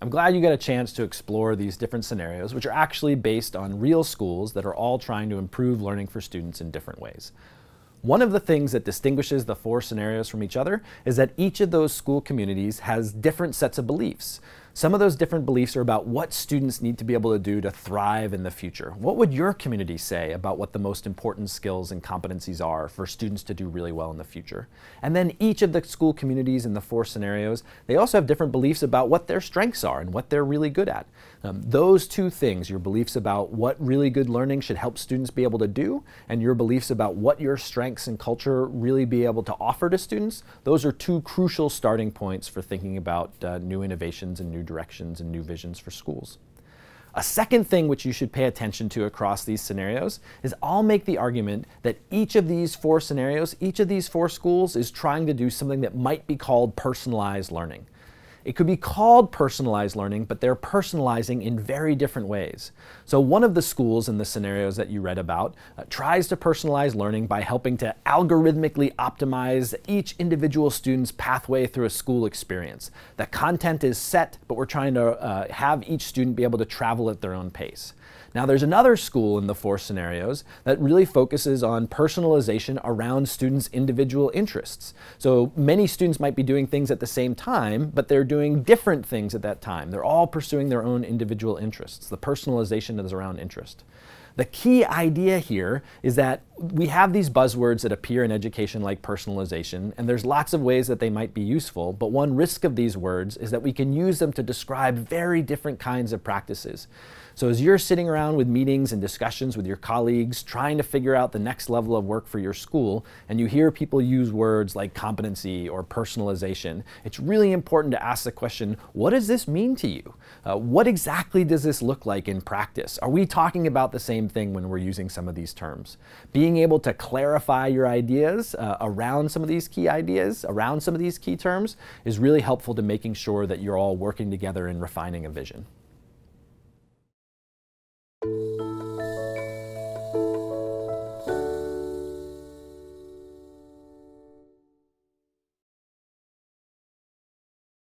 I'm glad you got a chance to explore these different scenarios, which are actually based on real schools that are all trying to improve learning for students in different ways. One of the things that distinguishes the 4 scenarios from each other is that each of those school communities has different sets of beliefs. Some of those different beliefs are about what students need to be able to do to thrive in the future. What would your community say about what the most important skills and competencies are for students to do really well in the future? And then each of the school communities in the 4 scenarios, they also have different beliefs about what their strengths are and what they're really good at. Those 2 things, your beliefs about what really good learning should help students be able to do, and your beliefs about what your strengths and culture really be able to offer to students, those are 2 crucial starting points for thinking about new innovations and new directions and new visions for schools. A second thing which you should pay attention to across these scenarios is I'll make the argument that each of these 4 scenarios, each of these 4 schools is trying to do something that might be called personalized learning. It could be called personalized learning, but they're personalizing in very different ways. So one of the schools in the scenarios that you read about tries to personalize learning by helping to algorithmically optimize each individual student's pathway through a school experience. The content is set, but we're trying to have each student be able to travel at their own pace. Now there's another school in the 4 scenarios that really focuses on personalization around students' individual interests. So many students might be doing things at the same time, but they're doing different things at that time. They're all pursuing their own individual interests. The personalization is around interest. The key idea here is that we have these buzzwords that appear in education like personalization, and there's lots of ways that they might be useful, but one risk of these words is that we can use them to describe very different kinds of practices. So as you're sitting around with meetings and discussions with your colleagues, trying to figure out the next level of work for your school, and you hear people use words like competency or personalization, it's really important to ask the question, what does this mean to you? What exactly does this look like in practice? Are we talking about the same thing when we're using some of these terms? Being able to clarify your ideas around some of these key ideas, around some of these key terms, is really helpful to making sure that you're all working together and refining a vision.